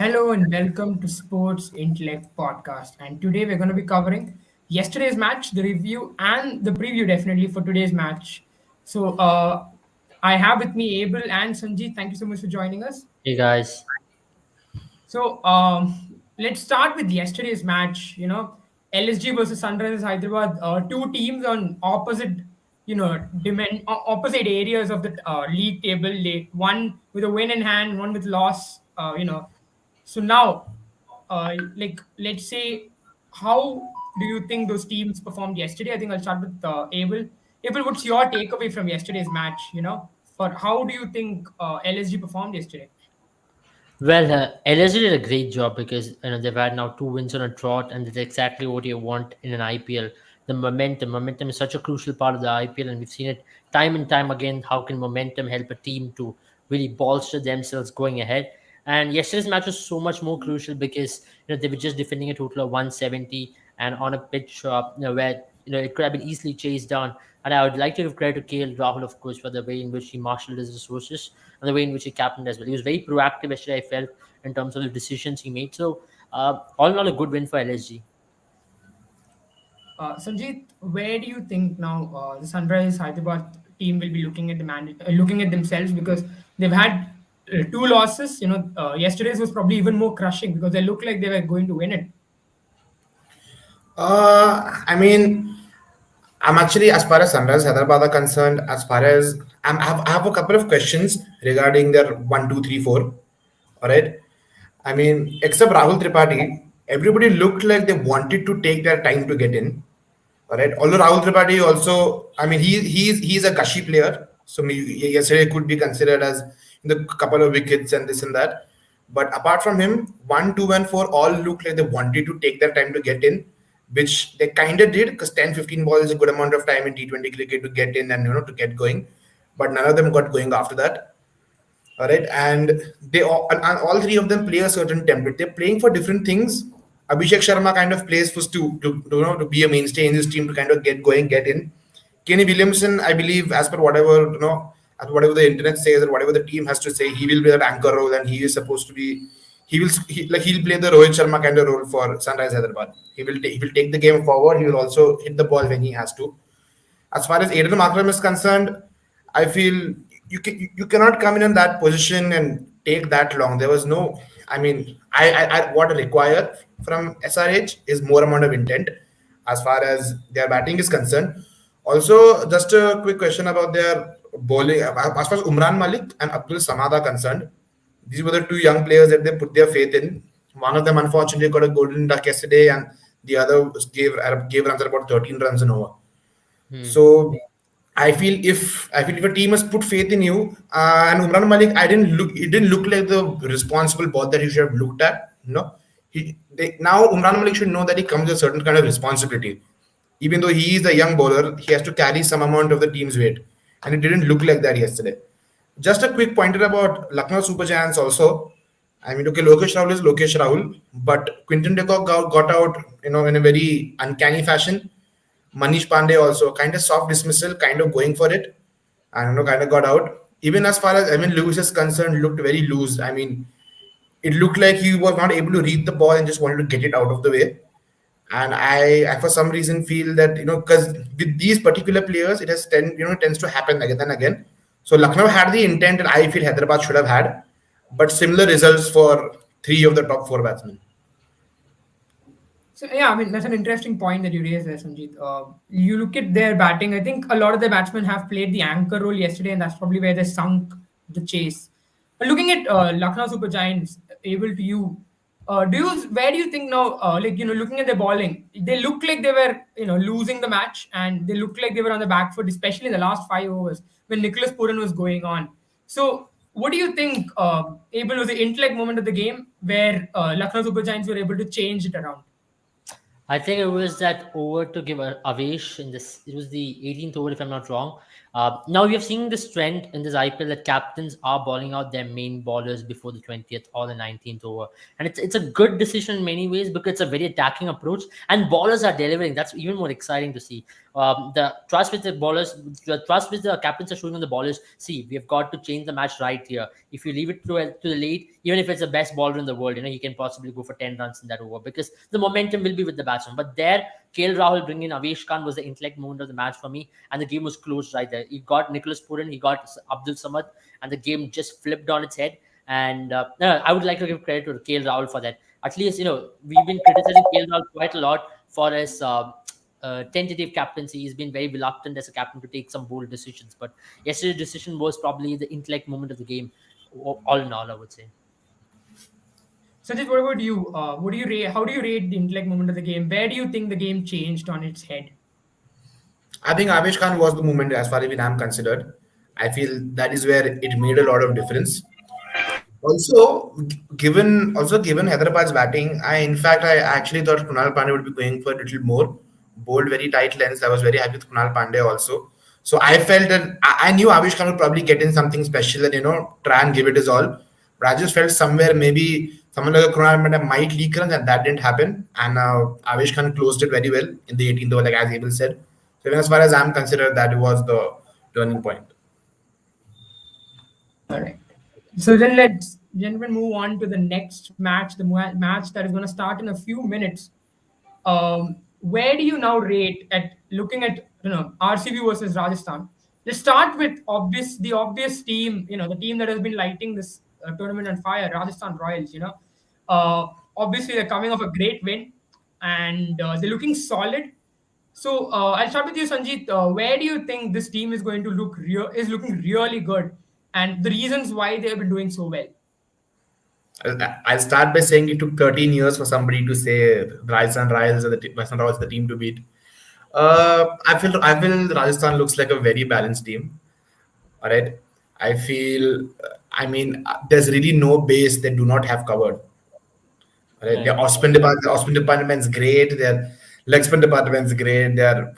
Hello and welcome to Sports Intellect Podcast. And today we're going to be covering yesterday's match, the review, and the preview definitely for today's match. So I have with me Abel and Sanjeet. Thank you so much for joining us. Hey guys, So let's start with yesterday's match. LSG versus Sunrisers Hyderabad. Two teams on opposite, opposite areas of the league table. One with a win in hand, one with loss. So now, let's say, how do you think those teams performed yesterday? I think I'll start with Abel. Abel, what's your takeaway from yesterday's match? For how do you think LSG performed yesterday? LSG did a great job because they've had now two wins on a trot, and that's exactly what you want in an IPL. The momentum is such a crucial part of the IPL, and we've seen it time and time again. How can momentum help a team to really bolster themselves going ahead? And yesterday's match was so much more crucial because they were just defending a total of 170, and on a pitch where it could have been easily chased down. And I would like to give credit to KL Rahul, of course, for the way in which he marshaled his resources and the way in which he captained as well. He was very proactive yesterday, I felt, in terms of the decisions he made. So, all in all, a good win for LSG. Sanjeet, where do you think now the Sunrise Hyderabad team will be looking at looking at themselves because they've had two losses. Yesterday's was probably even more crushing because they looked like they were going to win it. I mean, I'm actually, as far as Sunrise Hyderabad are concerned, as far as I have a couple of questions regarding their 1, 2, 3, 4. All right. I mean, except Rahul Tripathi, everybody looked like they wanted to take their time to get in. All right. Although Rahul Tripathi also, I mean, he's a gushy player, so yesterday could be considered as the couple of wickets and this and that. But apart from him, 1, 2, and 4 all looked like they wanted to take their time to get in, which they kind of did because 10, 15 balls is a good amount of time in T20 cricket to get in and to get going. But none of them got going after that. All right, and and all three of them play a certain template. They're playing for different things. Abhishek Sharma kind of plays for to be a mainstay in this team to kind of get going, get in. Kenny Williamson, I believe, as per whatever as whatever the internet says or whatever the team has to say, he will play that anchor role, and he is supposed to be. He'll play the Rohit Sharma kind of role for Sunrise Hyderabad. He will take the game forward. He will also hit the ball when he has to. As far as Aiden Markram is concerned, I feel you cannot come in that position and take that long. There was no, I mean, I what I require from SRH is more amount of intent as far as their batting is concerned. Also, just a quick question about their bowling. As far as Umran Malik and Abdul Samad are concerned, these were the two young players that they put their faith in. One of them unfortunately got a golden duck yesterday, and the other gave runs at about 13 runs an over. So I feel if a team has put faith in you, and Umran Malik, it didn't look like the responsible ball that he should have looked at. Now Umran Malik should know that he comes with a certain kind of responsibility. Even though he is a young bowler, he has to carry some amount of the team's weight, and it didn't look like that yesterday. Just a quick pointer about Lucknow Super Giants also. I mean, okay, Lokesh Rahul is Lokesh Rahul, but Quinton de Kock got out, in a very uncanny fashion. Manish Pandey also kind of soft dismissal, kind of going for it, and kind of got out. Even as far as Evan Lewis is concerned, looked very loose. I mean, it looked like he was not able to read the ball and just wanted to get it out of the way. And I for some reason feel that because with these particular players, it has tends to happen again and again. So Lucknow had the intent, and I feel Hyderabad should have had, but similar results for three of the top four batsmen. So yeah, I mean that's an interesting point that you raised there, Sanjeet. You look at their batting. I think a lot of the batsmen have played the anchor role yesterday, and that's probably where they sunk the chase. But looking at Lucknow Super Giants, able to you, where do you think now? Looking at their bowling, they look like they were losing the match, and they look like they were on the back foot, especially in the last 5 overs when Nicholas Puran was going on. So what do you think? Able was the intellect moment of the game where Lucknow Super Giants were able to change it around. I think it was that over to give Avesh in this. It was the 18th over, if I'm not wrong. Now we have seen this trend in this IPL that captains are bowling out their main bowlers before the 20th or the 19th over, and it's a good decision in many ways because it's a very attacking approach, and bowlers are delivering. That's even more exciting to see. The trust with the bowlers, the trust with the captains are showing on the bowlers. See, we have got to change the match right here. If you leave it to the late, even if it's the best bowler in the world, he can possibly go for 10 runs in that over because the momentum will be with the batsman. But there, KL Rahul bringing in Avesh Khan was the intellect moment of the match for me, and the game was closed right there. He got Nicholas Puran, he got Abdul Samad, and the game just flipped on its head. And no, I would like to give credit to KL Rahul for that. At least, we've been criticizing KL Rahul quite a lot for his tentative captaincy. He's been very reluctant as a captain to take some bold decisions. But yesterday's decision was probably the intellect moment of the game, all in all, I would say. Sanjit, what about you? What do you rate? How do you rate the intellect moment of the game? Where do you think the game changed on its head? I think Avesh Khan was the moment as far as I'm considered. I feel that is where it made a lot of difference. Also given Hyderabad's batting, I actually thought Kunal Pandey would be going for a little more bold, very tight lens. I was very happy with Kunal Pandey also. So I felt that I knew Avish Khan would probably get in something special and try and give it his all. But I just felt somewhere maybe someone like Kunal Pandey might leak runs, and that didn't happen. And Avish Khan closed it very well in the 18th over, like as Abel said. So even as far as I'm considered, that was the turning point. All right. So then let's, gentlemen, move on to the next match, the match that is going to start in a few minutes. Where do you now rate at looking at RCB versus Rajasthan? Let's start with the obvious team, the team that has been lighting this tournament on fire, Rajasthan Royals. Obviously they're coming off a great win, and they're looking solid. So I'll start with you, Sanjeet. Where do you think this team is going to looking really good, and the reasons why they have been doing so well? I'll start by saying it took 13 years for somebody to say Rajasthan Royals are Rajasthan Royals the team to beat. I feel Rajasthan looks like a very balanced team. All right. There's really no base they do not have covered. All right. Their off-spin department's great. Their leg spin department's great. Their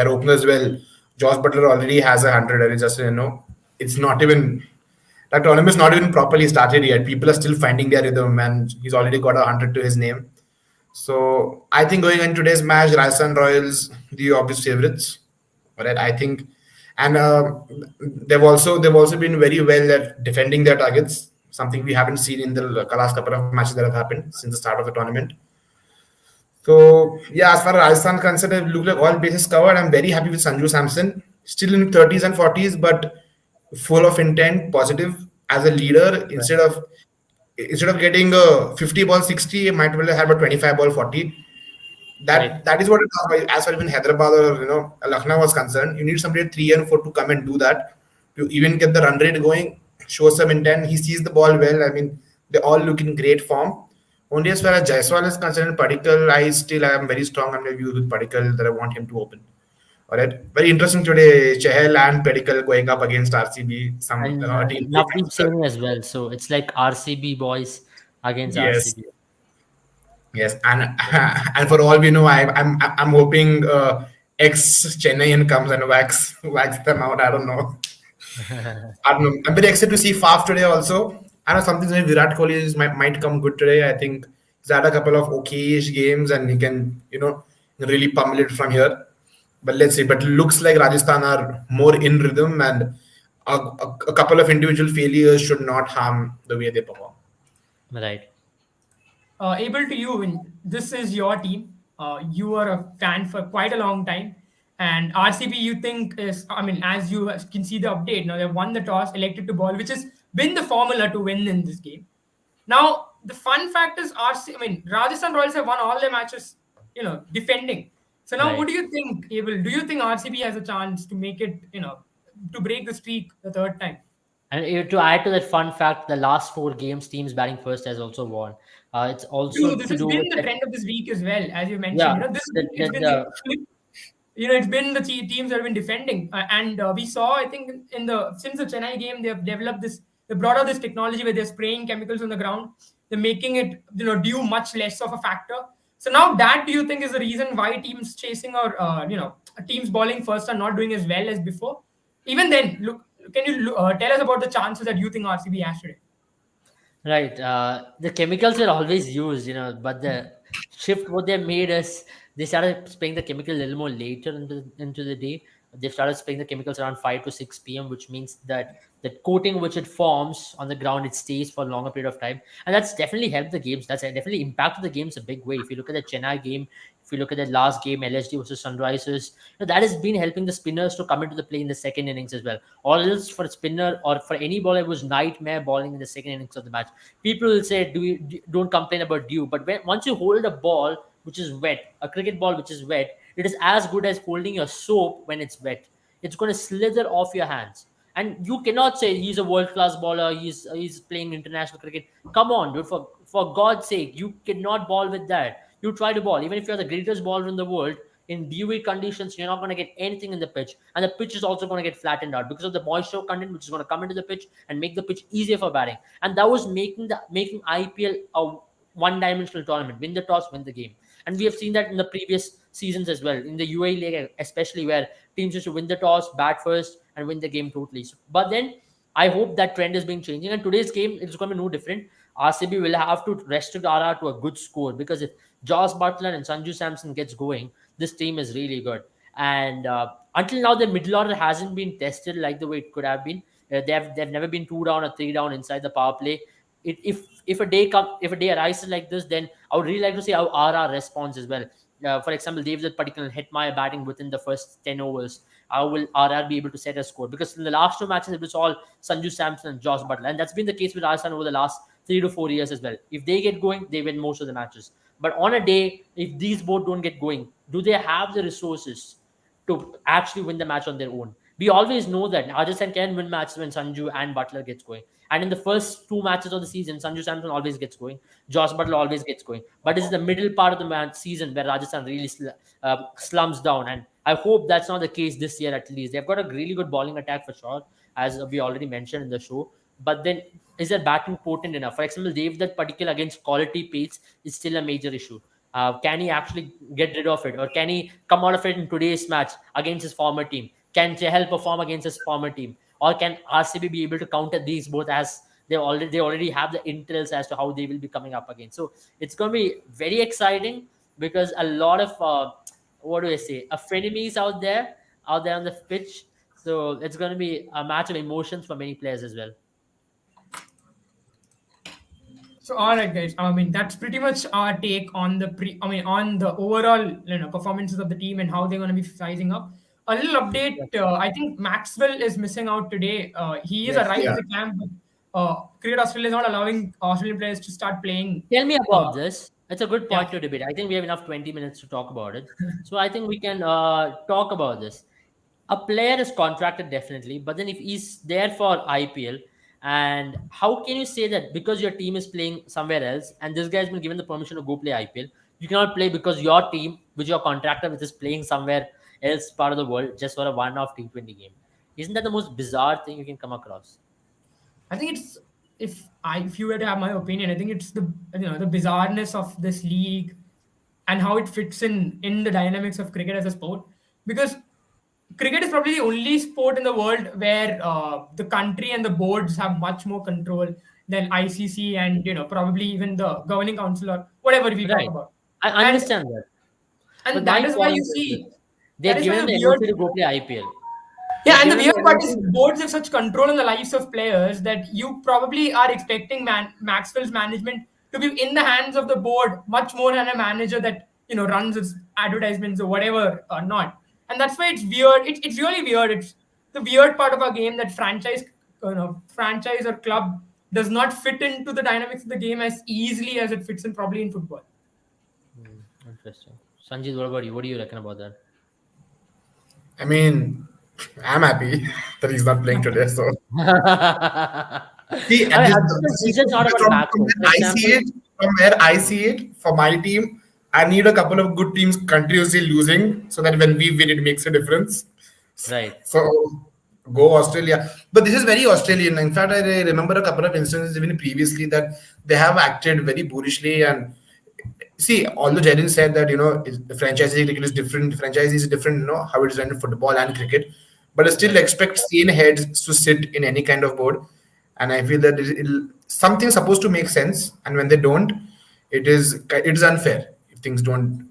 openers well. Josh Butler already has 100, and it's just it's not even. That tournament is not even properly started yet. People are still finding their rhythm, and he's already got 100 to his name. So I think going in today's match, Rajasthan Royals, the obvious favorites. All right, I think, and they've also been very well at defending their targets. Something we haven't seen in the last couple of matches that have happened since the start of the tournament. So yeah, as far as Rajasthan concerned, it look like all bases covered. I'm very happy with Sanju Samson. Still in 30s and 40s, but full of intent, positive as a leader. Instead of getting a 50 ball 60, might well have a 25 ball 40. That is what it was. As far as even Hyderabad or Lucknow was concerned, you need somebody at 3 and 4 to come and do that, to even get the run rate going, show some intent. He sees the ball well. I mean, they all look in great form. Only as far as Jaiswal is concerned, Padikkal, I am very strong on my views with Padikkal that I want him to open. All right, very interesting today. Chahal and Pedicle going up against RCB. And Team. Navdeep Singh as well. So it's like RCB boys against Yes, RCB. yes, and for all we know, I'm hoping ex Chennaian comes and wax them out. I don't know. I don't know. I'm very excited to see Faf today also. I know something like Virat Kohli might come good today. I think he's had a couple of okayish games and he can really pummel it from here. But let's see. But it looks like Rajasthan are more in rhythm, and a couple of individual failures should not harm the way they perform. Right. Able to you, this is your team. You are a fan for quite a long time, and RCB you think is, as you can see the update now, they've won the toss, elected to ball, which has been the formula to win in this game. Now the fun fact is Rajasthan Royals have won all their matches, defending. So now, Right. what do you think, Abel? Do you think RCB has a chance to make it, to break the streak the third time? And to add to that fun fact, the last 4 games, teams batting first has also won. It's also True, this to has do been with the that. trend of this week as well, as you mentioned. Yeah, This the, it's the, been the, the flip. It's been the teams that have been defending, and we saw, I think, since the Chennai game, they have developed this. They brought out this technology where they're spraying chemicals on the ground. They're making it, due much less of a factor. So now, that do you think is the reason why teams chasing or teams bowling first are not doing as well as before? Even then, look, can you tell us about the chances that you think RCB has today? right. The chemicals are always used, but the shift what they made is They started spraying the chemical a little more later into the day. They started spraying the chemicals around 5 to 6 p.m., which means that the coating which it forms on the ground, it stays for a longer period of time. And that's definitely helped the games. That's definitely impacted the games a big way. If you look at the Chennai game, if you look at the last game, LSG versus Sunrisers, that has been helping the spinners to come into the play in the second innings as well. Or else for a spinner or for any bowler, it was nightmare bowling in the second innings of the match. People will say, don't complain about dew. But once you hold a ball which is wet, a cricket ball which is wet, it is as good as holding your soap when it's wet. It's going to slither off your hands. And you cannot say he's a world class bowler, he's playing international cricket. Come on, dude, for God's sake, you cannot bowl with that. You try to bowl, even if you're the greatest bowler in the world, in dewy conditions, you're not going to get anything in the pitch. And the pitch is also going to get flattened out because of the moisture content, which is going to come into the pitch and make the pitch easier for batting. And that was making IPL a one-dimensional tournament. Win the toss, win the game. And we have seen that in the previous seasons as well, in the UAE league, especially, where teams used to win the toss, bat first, and win the game totally. But then I hope that trend is being changing. And today's game, it's going to be no different. RCB will have to restrict RR to a good score, because if Josh Butler and Sanju Samson gets going, this team is really good. And until now, the middle order hasn't been tested like the way it could have been. They've never been 2 down or 3 down inside the power play. If a day arises like this, then I would really like to see how RR responds as well. For example, David particular Hetmeyer batting within the first 10 overs. How will RR be able to set a score? Because in the last 2 matches, it was all Sanju Samson and Josh Butler. And that's been the case with Rajasthan over the last 3 to 4 years as well. If they get going, they win most of the matches. But on a day, if these both don't get going, do they have the resources to actually win the match on their own? We always know that Rajasthan can win matches when Sanju and Butler gets going. And in the first 2 matches of the season, Sanju Samson always gets going. Josh Butler always gets going. But it's the middle part of the season where Rajasthan really slumps down. And I hope that's not the case this year at least. They've got a really good bowling attack for sure, as we already mentioned in the show. But then, is their batting potent enough? For example, David particular against quality pace is still a major issue. Can he actually get rid of it? Or can he come out of it in today's match against his former team? Can Chahal perform against his former team? Or can RCB be able to counter these both, as they already have the intels as to how they will be coming up again? So it's going to be very exciting, because a lot of what do I say, frenemies out there on the pitch. So it's going to be a match of emotions for many players as well. So, all right, guys. I mean, that's pretty much our take on on the overall, performances of the team and how they're going to be sizing up. A little update. I think Maxwell is missing out today. He is Yes. arrived Yeah. at the camp, but Cricket Australia is not allowing Australian players to start playing. Tell me Uh, about this. It's a good yeah. point to debate. I think we have enough 20 minutes to talk about it. So I think we can talk about this. A player is contracted definitely, but then if he's there for IPL, and how can you say that because your team is playing somewhere else and this guy has been given the permission to go play IPL, you cannot play because your team, which your contractor, which is playing somewhere else part of the world just for a one-off T20 game? Isn't that the most bizarre thing you can come across? I think it's if you were to have my opinion, I think it's the bizarreness of this league and how it fits in the dynamics of cricket as a sport. Because cricket is probably the only sport in the world where the country and the boards have much more control than ICC and probably even the governing council or whatever we talk Right. about. I And understand that. But and my that is why point you is this. see that They've is why given the the weird NOC to go play IPL. Yeah, They've and the given the weird part is NOC. boards have such control on the lives of players that you probably are expecting Maxwell's management to be in the hands of the board much more than a manager that runs its advertisements or whatever or not. And that's why it's weird. It's really weird. It's the weird part of our game that franchise or club does not fit into the dynamics of the game as easily as it fits in probably in football. Interesting. Sanjit, what about you? What do you reckon about that? I mean, I'm happy that he's not playing today. So see, I mean, it's just not about from macro. For where I see example, it, from where I see it, for my team, I need a couple of good teams continuously losing so that when we win, it makes a difference. right. So go Australia. But this is very Australian. In fact, I remember a couple of instances even previously that they have acted very boorishly. And see, although Jaren said that, the franchisee cricket is different, franchisee is different, how it is run in football and cricket. But I still Right. expect sane heads to sit in any kind of board. And I feel that something's supposed to make sense. And when they don't, it is unfair if things don't,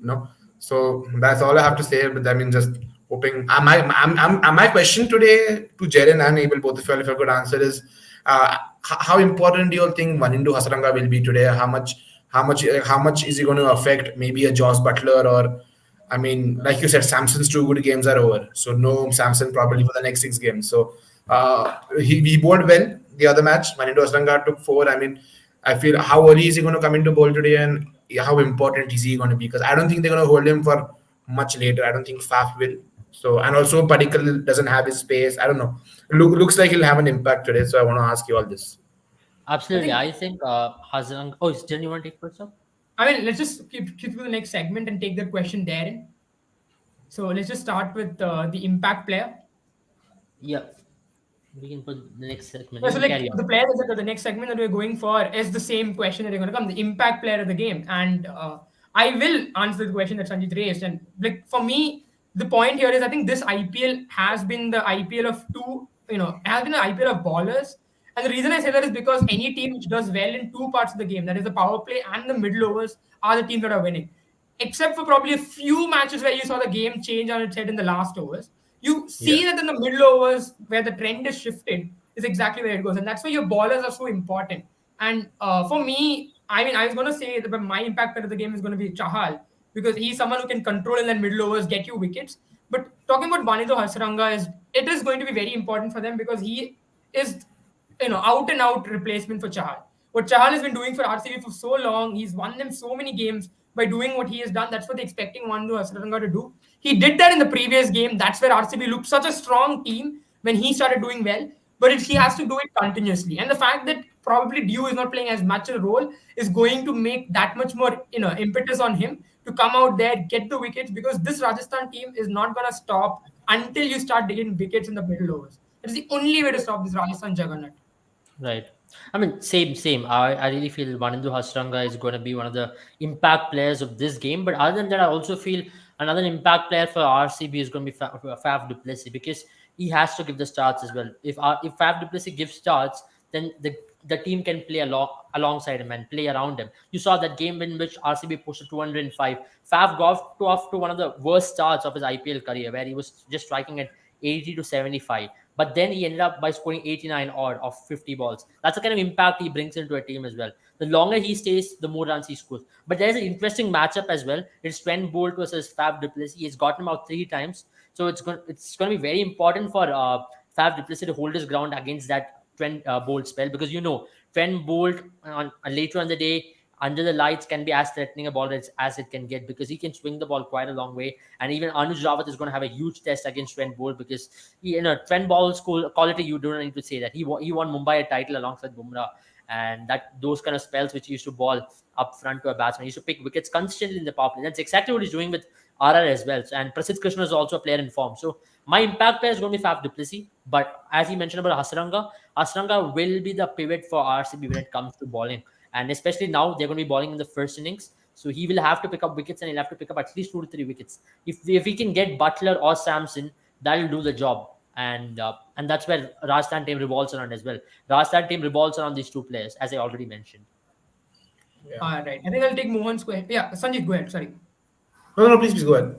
So that's all I have to say. But I mean, just hoping. My question today to Jaren and Abel, both of you, if I could answer is, how important do you all think Manindu Hasaranga will be today? How much is he going to affect maybe a Josh Butler or, I mean, like you said, Samson's 2 good games are over. So no Samson probably for the next 6 games. So he bowled well the other match. Manindu Hasaranga took 4. I mean, I feel how early is he going to come into bowl today and how important is he going to be? Because I don't think they're going to hold him for much later. I don't think Faf will. So and also Padikkal doesn't have his space. I don't know. Looks like he'll have an impact today. So I want to ask you all this. I Absolutely. think, I think Hazarang. Oh, Jen, you want to take first up? I mean, let's just keep to the next segment and take that question therein. So let's just start with the impact player. Yeah. We can put the next segment. Yeah, You so can like carry on. the player that the next segment that we're going for is the same question that you're going to come, the impact player of the game. And I will answer the question that Sanjit raised. And like for me, the point here is I think this IPL has been the IPL of two, has been the IPL of ballers. And the reason I say that is because any team which does well in two parts of the game, that is the power play and the middle overs, are the teams that are winning. Except for probably a few matches where you saw the game change on its head in the last overs. You Yeah. see that in the middle overs where the trend is shifted is exactly where it goes. And that's why your ballers are so important. And for me, I mean, I was going to say that my impact player of the game is going to be Chahal because he's someone who can control in the middle overs, get you wickets. But talking about Vanido Hasaranga it is going to be very important for them because he is out and out replacement for Chahal. What Chahal has been doing for RCB for so long, he's won them so many games by doing what he has done. That's what they're expecting Vandu Hasaranga to do. He did that in the previous game. That's where RCB looked such a strong team when he started doing well. But he has to do it continuously. And the fact that probably Dew is not playing as much a role is going to make that much more impetus on him to come out there, get the wickets, because this Rajasthan team is not going to stop until you start getting wickets in the middle overs. That is the only way to stop this Rajasthan juggernaut. Right. I mean, same. I really feel Vanindu Hasranga is going to be one of the impact players of this game. But other than that, I also feel another impact player for RCB is going to be Faf du Plessis because he has to give the starts as well. If Faf du Plessis gives starts, then the team can play alongside him and play around him. You saw that game in which RCB posted 205. Faf got off to one of the worst starts of his IPL career, where he was just striking at 80 to 75. But then he ended up by scoring 89 odd of 50 balls. That's the kind of impact he brings into a team as well. The longer he stays, the more runs he scores. But there's an interesting matchup as well. It's Trent Bolt versus Faf du Plessis. He's gotten him out 3 times. So it's going to be very important for Faf du Plessis to hold his ground against that Trent Bolt spell because Trent Bolt later on the day under the lights can be as threatening a ball as it can get because he can swing the ball quite a long way. And even Anuj Rawat is going to have a huge test against Trent Bolt because Trent Bolt's quality, you don't need to say that. He won Mumbai a title alongside Bumrah, and that those kind of spells which he used to ball up front to a batsman, he used to pick wickets constantly in the power play. That's exactly what he's doing with RR as well. And Prasidh Krishna is also a player in form. So my impact player is going to be Faf du Plessis. But as he mentioned about Hasaranga will be the pivot for RCB when it comes to bowling. And especially now, they're going to be bowling in the first innings. So he will have to pick up wickets and he'll have to pick up at least 2 to 3 wickets. If he can get Butler or Samson, that'll do the job. And that's where Rajasthan team revolves around as well. Rajasthan team revolves around these 2 players, as I already mentioned. Yeah. Right. I think I'll take Mohan's question. Yeah, Sanjit, go ahead. Sorry. No, please go ahead.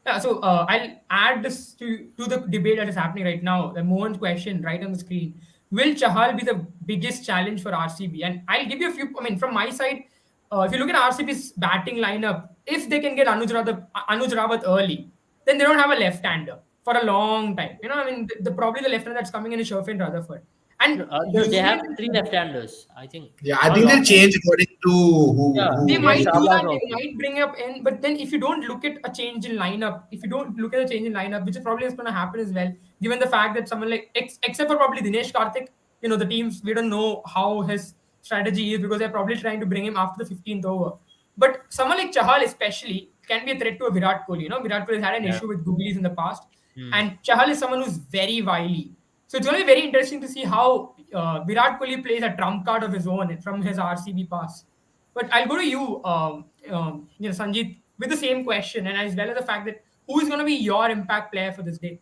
Yeah, so I'll add this to the debate that is happening right now. The Mohan's question right on the screen. Will Chahal be the biggest challenge for RCB? And I'll give you a few. I mean, from my side, if you look at RCB's batting lineup, if they can get Anuj Rawat early, then they don't have a left-hander for a long time. I mean, probably the left-hander that's coming in is Sherfin Rutherford. And They have usually 3 left-handers, I think. Yeah, I think they'll change according to Yeah. who. they might do Shahbaz that. also. They might bring up in, but then if you don't look at a change in lineup, which is probably is going to happen as well, given the fact that someone like except for probably Dinesh Karthik, the teams we don't know how his strategy is because they're probably trying to bring him after the 15th over. But someone like Chahal especially can be a threat to a Virat Kohli. Virat Kohli has had an Yeah. issue with Googlies in the past, Hmm. and Chahal is someone who's very wily. So it's going to be very interesting to see how Virat Kohli plays a trump card of his own from his RCB past. But I'll go to you, Sanjit, with the same question, and as well as the fact that who is going to be your impact player for this day?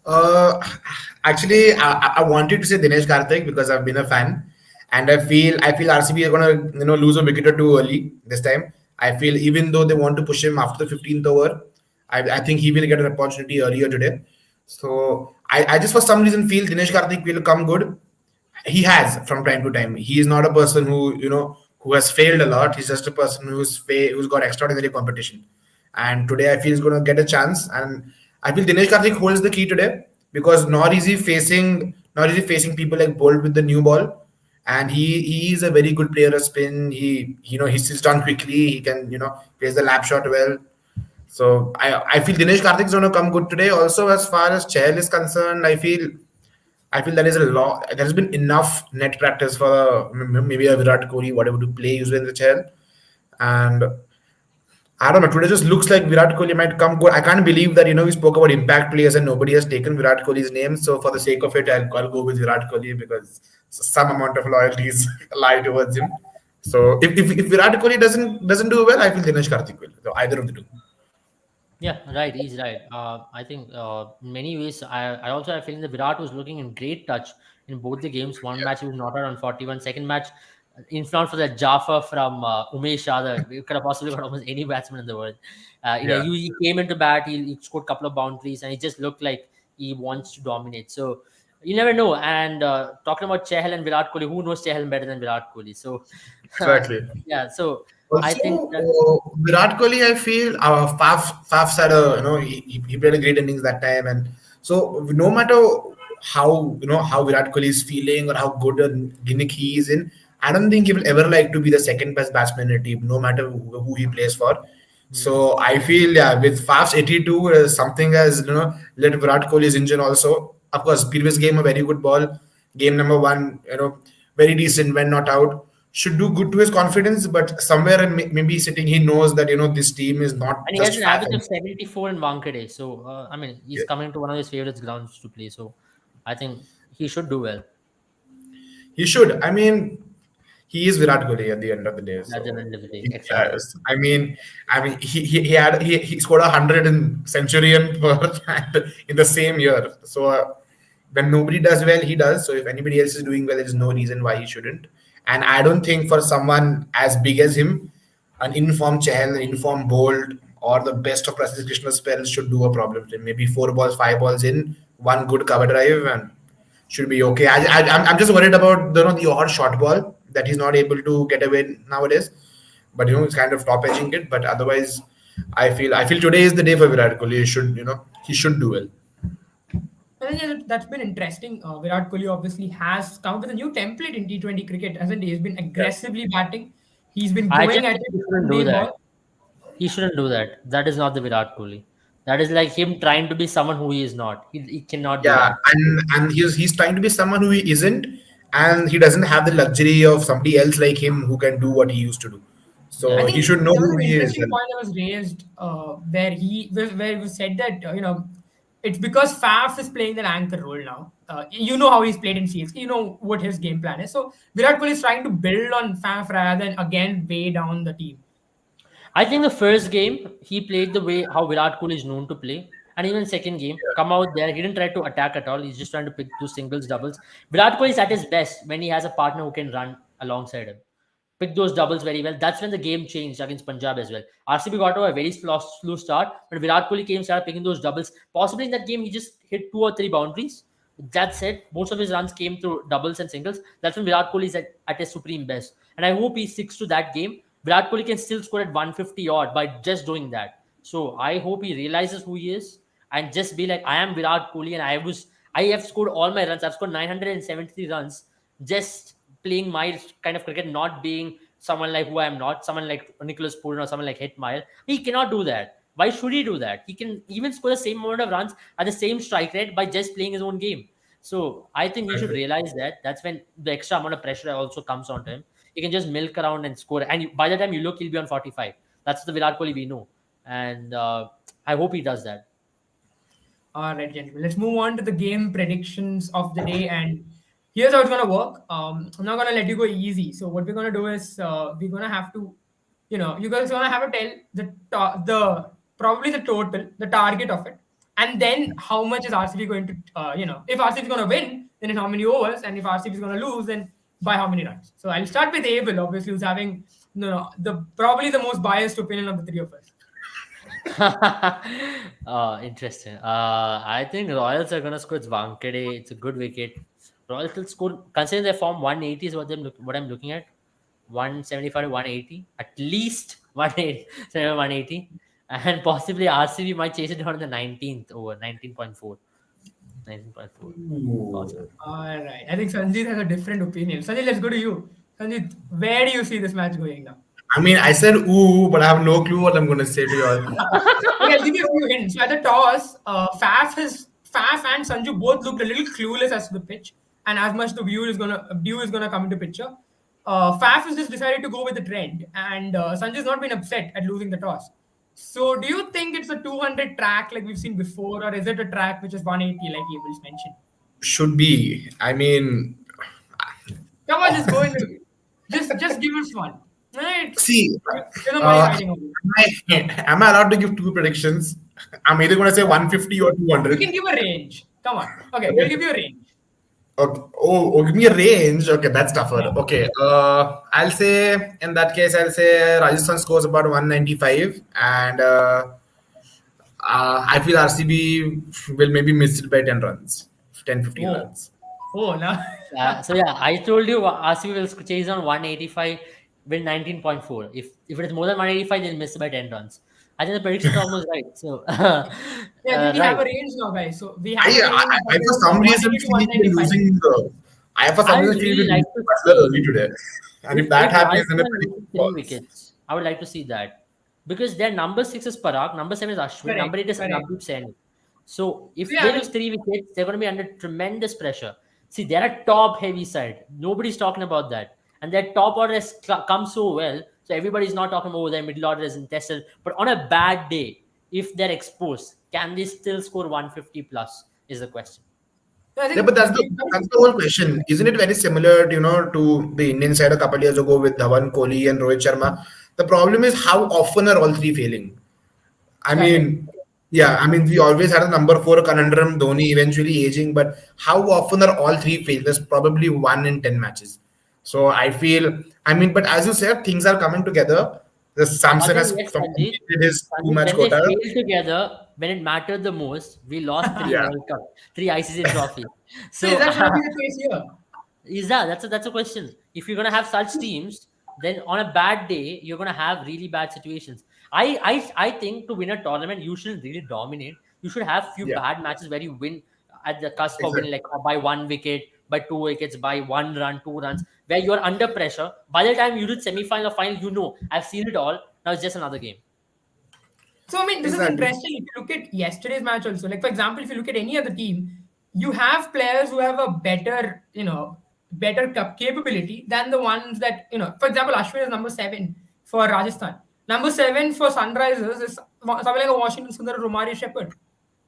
Uh, Actually, I wanted to say Dinesh Karthik because I've been a fan, and I feel RCB are gonna lose a wicket or 2 early this time. I feel even though they want to push him after the 15th over, I think he will get an opportunity earlier today. So I just for some reason feel Dinesh Karthik will come good. He has from time to time. He is not a person who who has failed a lot. He's just a person who's got extraordinary competition. And today I feel he's going to get a chance. And I feel Dinesh Karthik holds the key today because not easy facing people like Bolt with the new ball. And he is a very good player of spin. He sits down quickly. He can plays the lap shot well. So I feel Dinesh Karthik is going to come good today. Also, as far as Chahal is concerned, I feel there is a lot. There has been enough net practice for maybe a Virat Kohli, whatever, to play Yuzvendra Chahal. And I don't know. Today just looks like Virat Kohli might come good. I can't believe that we spoke about impact players and nobody has taken Virat Kohli's name. So for the sake of it, I'll go with Virat Kohli because some amount of loyalty is lie towards him. So if Virat Kohli doesn't do well, I feel Dinesh Karthik will. So either of the two. Yeah, right. He's right. I think in many ways, I also have a feeling that Virat was looking in great touch in both the games. One match he was not out on 41. Second match, in front for that Jaffa from Umesh Yadav. We could have possibly got almost any batsman in the world. Yeah. He came into bat. He scored a couple of boundaries, and he just looked like he wants to dominate. So you never know. And talking about Chahal and Virat Kohli, who knows Chahal better than Virat Kohli? So Exactly. yeah. So I Also, think that Virat Kohli, I feel Faf's had he played a great innings that time, and so no matter how Virat Kohli is feeling or how good a gimmick he is in, I don't think he will ever like to be the second best batsman in a team, no matter who he plays for. So I feel with Faf's 82, something as let Virat Kohli's engine also. Of course, previous game a very good ball. Game number one, very decent when not out. Should do good to his confidence, but somewhere maybe sitting, he knows that this team is not and he has just an Faf. average of 74 in Wankhede. So, I mean, he's coming to one of his favorite grounds to play. So, I think he should do well He should. I mean, he is Virat Kohli at the end of the day. at the So end of the day. Exactly. yes, I mean, he scored 100 in century and Perth in the same year. So when nobody does well, he does. So if anybody else is doing well, there is no reason why he shouldn't. And I don't think for someone as big as him, an informed Chahal, an informed Bolt, or the best of Prasidh Krishna's spells should do a problem. Maybe 4 balls, 5 balls in, one good cover drive, and should be okay. I'm just worried about the odd short ball that he's not able to get away nowadays. But it's kind of top edging it. But otherwise, I feel today is the day for Virat Kohli. He should do well. I think that's been interesting. Virat Kohli obviously has come up with a new template in T20 cricket, hasn't he? He's been Yeah. aggressively batting. He's been I going just at think it he with shouldn't do the that. ball. He shouldn't do that. That is not the Virat Kohli. That is like him trying to be someone who he is not. He cannot do Yeah, that. and he's trying to be someone who he isn't, and he doesn't have the luxury of somebody else like him who can do what he used to do. Yeah. I So he think should know there was who an he is. interesting point that was raised where it was said that it's because Faf is playing that anchor role now. You know how he's played in CSK. You know what his game plan is. So Virat Kohli is trying to build on Faf rather than again weigh down the team. I think the first game he played the way how Virat Kohli is known to play, and even second game come out there he didn't try to attack at all. He's just trying to pick two singles, doubles. Virat Kohli is at his best when he has a partner who can run alongside him. Pick those doubles very well. That's when the game changed against Punjab as well. RCB got to a very slow start, but Virat Kohli came started picking those doubles. Possibly in that game he just hit 2 or 3 boundaries. That said, most of his runs came through doubles and singles. That's when Virat Kohli is at his supreme best. And I hope he sticks to that game. Virat Kohli can still score at 150 odd by just doing that. So I hope he realizes who he is and just be like, I am Virat Kohli and I have scored all my runs. I've scored 973 runs just playing my kind of cricket, not being someone like who I am not, someone like Nicholas Pooran or someone like Hitmire. He cannot do that. Why should he do that? He can even score the same amount of runs at the same strike rate by just playing his own game. So I think he should realize that. That's when the extra amount of pressure also comes onto him. He can just milk around and score. And by the time you look, he'll be on 45. That's the Virat Kohli we know. And I hope he does that. All right, gentlemen. Let's move on to the game predictions of the day. And here's how it's going to work. I'm not going to let you go easy. So what we're going to do is we're going to have to, you guys going to have to tell the probably the total, the target of it. And then how much is RCB going to, if RCB is going to win, then in how many overs. And if RCB is going to lose, then by how many runs. So I'll start with Abel, obviously, who's having No, the probably the most biased opinion of the three of us. Interesting. I think Royals are gonna score. It's Wankhede. It's a good wicket. Royals will score. Considering their form, 180 is what I'm looking at. 175 to 180, at least 180, 180, and possibly RCB might chase it down in the 19th over 19.4, 19.4. Ooh. All right. I think Sanjeev has a different opinion. Sanjeev, let's go to you. Sanjeev, where do you see this match going now? I mean, I said ooh, but I have no clue what I'm going to say to you all. Okay, I'll give you a few hints. So at the toss, Faf and Sanju both looked a little clueless as to the pitch, and as much the view is gonna come into picture. Faf has just decided to go with the trend, and Sanju's not been upset at losing the toss. So, do you think it's a 200 track like we've seen before, or is it a track which is 180 like Abel's mentioned? Should be. I mean, Come on, just go into it. Just give us one. Right? see, There's no money uh, riding on it. am I allowed to give two predictions? I'm either going to say 150 or You 200. can give a range. Come on. Okay, we'll give you a range. Okay. Oh, give me a range. Okay, that's tougher. Okay. I'll say in that case, I'll say Rajasthan scores about 195, and I feel RCB will maybe miss it by 10 runs, 10, 15 Oh, runs. oh, now. So yeah, I told you RCB will chase on 185, win 19.4. If it is more than 185, they'll miss by 10 runs. I think the prediction is almost right. So Yeah, I think we right. have a range now, guys. So we I, have a I, range I that for goes some from reason 180 to feel we're 195. losing. I for some I reason feel we're really like losing to Butler see early today, and if that if happens, then the Rajasthan prediction loses three falls. wickets. I would like to see that because their number 6 is Parag, number 7 is Ashwin, Correct, number 8 is correct. Navdeep Saini. So So if yeah, I they lose mean, three wickets, they're going to be under tremendous pressure. See, they're a top heavy side. Nobody's talking about that. And their top order has come so well. So everybody's not talking about their middle order isn't tested. But on a bad day, if they're exposed, can they still score 150 plus? Is the question. I Yeah, but think that's the whole question. Isn't it very similar, to the Indian side a couple years ago with Dhawan, Kohli, and Rohit Sharma? The problem is how often are all three failing? I correct. mean, yeah, I mean, we always had a number four conundrum, Dhoni eventually aging, but how often are all three failed? There's probably 1 in 10 matches. So I feel, I mean, but as you said, things are coming together. The But Samson then has yes, Sanjeev, completed his Sanjeev, two-match when they quota. failed together, when it mattered the most, we lost three Yeah, World Cup, three ICC trophy. So is So that gonna be the case here? is that's a question. If you're gonna have such teams, then on a bad day, you're gonna have really bad situations. I think to win a tournament, you shouldn't really dominate. You should have few yeah, bad matches where you win at the cusp of winning, exactly. like by 1 wicket, by 2 wickets, by 1 run, 2 runs, where you're under pressure. By the time you reach semi-final or final, I've seen it all. Now it's just another game. So I mean, this is Exactly. interesting. If you look at yesterday's match also, like for example, if you look at any other team, you have players who have a better, better capability than the ones that, for example, Ashwin is number 7 for Rajasthan. Number 7 for Sunrisers is something like a Washington Sundar or Romari Shepherd.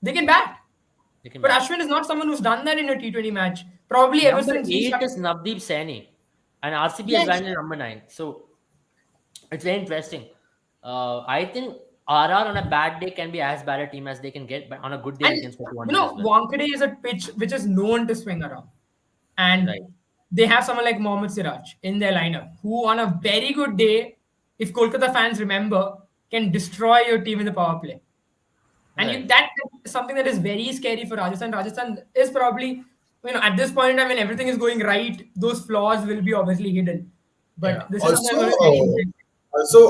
They can bat. They can But bat. Ashwin is not someone who's done that in a T20 match. Probably ever Number since he 8 started. is Navdeep Saini, and RCB has Yes. landed number 9. So it's very interesting. I think RR on a bad day can be as bad a team as they can get, but on a good day And they can score 200 as well. Wankhede is a pitch which is known to swing around. And Right. they have someone like Mohammad Siraj in their lineup, who on a very good day, if Kolkata fans remember, can destroy your team in the power play. And Right. that is something that is very scary for Rajasthan. Rajasthan is probably, at this point in time when everything is going right, those flaws will be obviously hidden. Yeah. But this is something Also, that's going to be very interesting.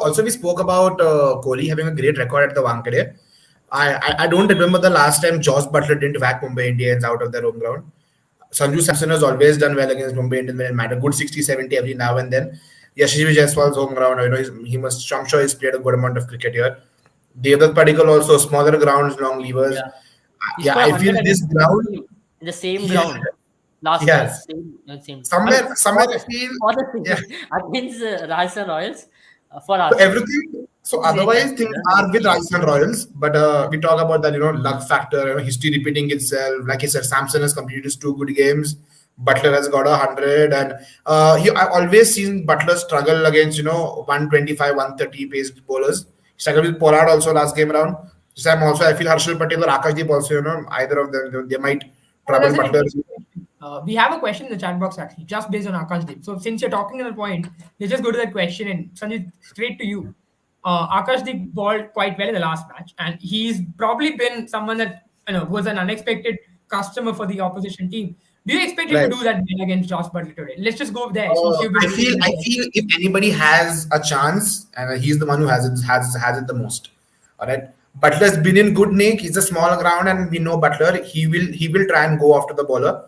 also we spoke about Kohli having a great record at the Wankhede. I don't remember the last time Josh Butler didn't whack Mumbai Indians out of their home ground. Sanju Samson has always done well against Mumbai Indians when it mattered. Good 60, 70 every now and then. Yashavi Jaiswal's home ground, I'm sure he's played a good amount of cricket here. Devdutt Padikkal also, smaller grounds, long levers. Yeah. He Yeah, scored I feel 100 this against ground, in the same yeah, ground last year. yes. Same. I mean, Somewhere I feel, for the yeah. against Rajasthan Royals for So RCB. everything. So Great otherwise effort. things Huh? are with Rajasthan Royals, but we talk about that luck factor, history repeating itself. Like I said, Samson has completed his 2 good games. Butler has got 100, and I always seen Butler struggle against 125, 130 paced bowlers. He struggled with Pollard also last game around. I feel Harshal Patel or Akashdeep also, either of them they might Oh, trouble that's an Butler. interesting question. We have a question in the chat box actually, just based on Akashdeep. So since you're talking on the point, let's just go to that question and Sanjit, straight to you. Akashdeep bowled quite well in the last match, and he's probably been someone that was an unexpected customer for the opposition team. Do you expect him to Right. do that well against Josh Butler today? Let's just go there since you've been. I feel if anybody has a chance, and he's the one who has it the most. All right. Butler's been in good nick. He's a small ground, and we know Butler. He will try and go after the bowler.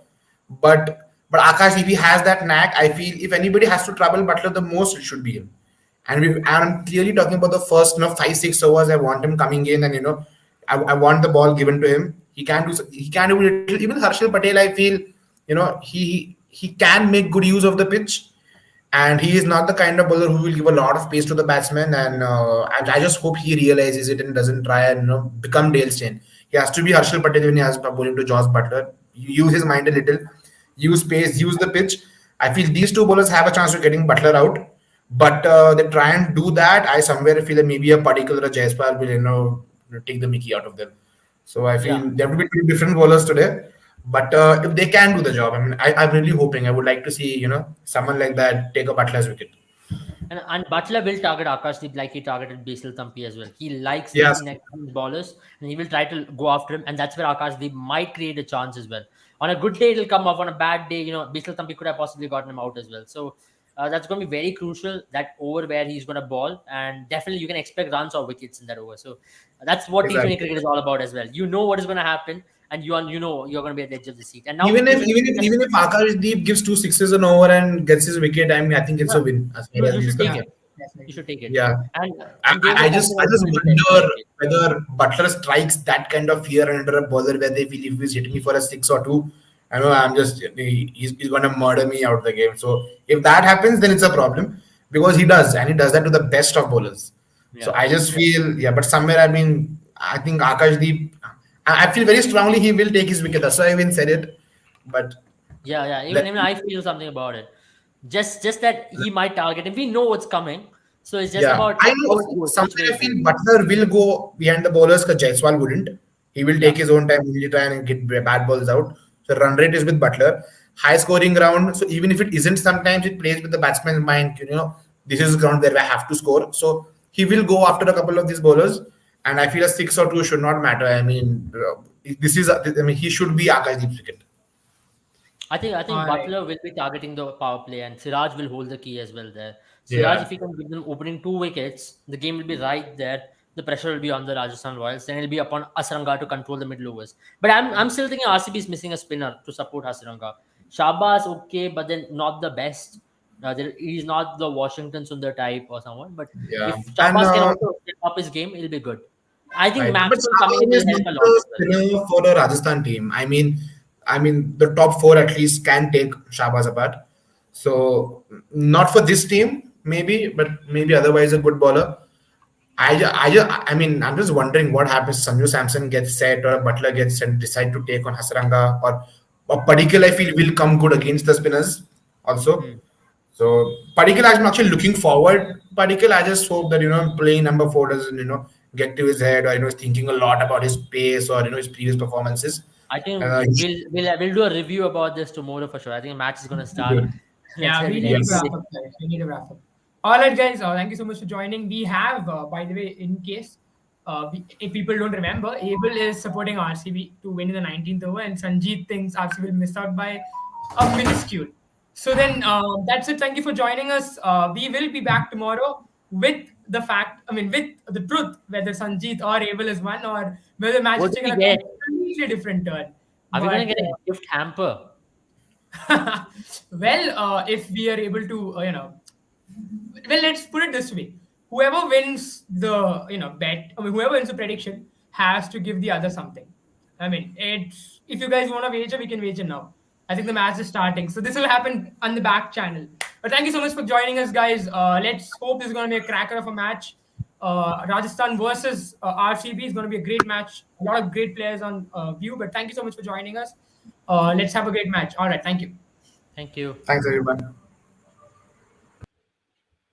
But Akash, if he has that knack, I feel if anybody has to trouble Butler the most, it should be him. And I'm clearly talking about the first 5-6 overs. I want him coming in, and I want the ball given to him. He can do little. Even Harshal Patel, I feel he can make good use of the pitch, and he is not the kind of bowler who will give a lot of pace to the batsman. And I just hope he realizes it and doesn't try and become Dale Steyn. He has to be Harshal Patel when he has bowling to Josh Butler. Use his mind a little, use pace, use the pitch. I feel these two bowlers have a chance of getting Butler out, but they try and do that. I somewhere feel that maybe a particular Jaiswal will take the Mickey out of them. So I feel Yeah. there will be two different bowlers today. But if they can do the job, I mean, I'm really hoping. I would like to see, someone like that take a Butler's wicket. And Butler will target Akashdeep like he targeted Basil Thampi as well. He likes Yes, these next bowlers, and he will try to go after him, and that's where Akashdeep might create a chance as well. On a good day, it'll come off. On a bad day, Basil Thampi could have possibly gotten him out as well. So that's going to be very crucial, that over where he's going to ball, and definitely you can expect runs or wickets in that over. So that's what T20 exactly. cricket is all about as well. You know what is going to happen, and you're going to be at the edge of the seat. And now Even if T20 even if even if Akash Deep gives 2 sixes an over and gets his wicket, I mean, I think it's a win as far as you he's should take Yeah, concerned. it. You definitely. should take it. Yeah. And they I will just also I want just to win the wonder test. whether Butler strikes that kind of fear under a bowler where they feel if he's hitting me for a six or two, I know he's going to murder me out of the game. So if that happens, then it's a problem because he does that to the best of bowlers. So Yeah. I just feel but somewhere I mean I think Akash Deep, I feel very strongly he will take his wicket. That's why I even said it, but Yeah. let Even I feel something about it. Just that he might target him. We know what's coming. So it's just Yeah, about I how know. it goes, which way Somewhere I it feel goes. Butler will go behind the bowlers because Jaiswal wouldn't. He will take Yeah. his own time. He will try and get bad balls out. So run rate is with Butler. High scoring ground. So even if it isn't, sometimes it plays with the batsman's mind. This is ground where I have to score. So he will go after a couple of these bowlers. And I feel a six or two should not matter. I mean, this is. I mean, he should be Akashdeep's wicket. I think All right. Butler will be targeting the power play, and Siraj will hold the key as well there. Siraj, Yeah. if he can give them opening 2 wickets, the game will be right there. The pressure will be on the Rajasthan Royals. Then it'll be upon Asranga to control the middle overs. But I'm still thinking RCB is missing a spinner to support Asranga. Shabazz okay, but then not the best. He's not the Washington Sundar type or someone. But Yeah. if And Shabazz can also step up his game, it'll be good. I think right. But Maxwell coming in Saha will is help not a lot the as well. spinner for the Rajasthan team. I mean, the top four at least can take Shahbaz apart. So not for this team, maybe, but maybe otherwise a good bowler. I mean, I'm just wondering what happens. Sanju Samson gets set or Butler gets set, decide to take on Hasaranga or Padikkal. I feel will come good against the spinners also. Hmm. So Padikkal, I'm actually looking forward. Padikkal, I just hope that playing number four doesn't get to his head or he's thinking a lot about his pace or his previous performances. I think He we'll do a review about this tomorrow for sure. I think the match is going to should be start. good. That's Yeah, where we we'll need to Yes. wrap see. up, guys. We need to wrap up. All right, guys. Thank you so much for joining. We have, by the way, in case if people don't remember, Abel is supporting RCB to win in the 19th over, and Sanjeet thinks RCB will miss out by a minuscule. So then that's it. Thank you for joining us. We will be back tomorrow with the fact, I mean, with the truth, whether Sanjeet or Abel is won or whether the match What has do taken we a get? completely different turn. Are we going But to get a gift hamper? well, if we are able to, well, let's put it this way: whoever wins the bet, I mean, whoever wins the prediction has to give the other something. I mean, it's if you guys want to wager, we can wager now. I think the match is starting, so this will happen on the back channel. But thank you so much for joining us, guys. Let's hope this is going to be a cracker of a match. Rajasthan versus RCB is going to be a great match. A lot of great players on view. But thank you so much for joining us. Let's have a great match. All right, thank you. Thank you. Thanks, everyone.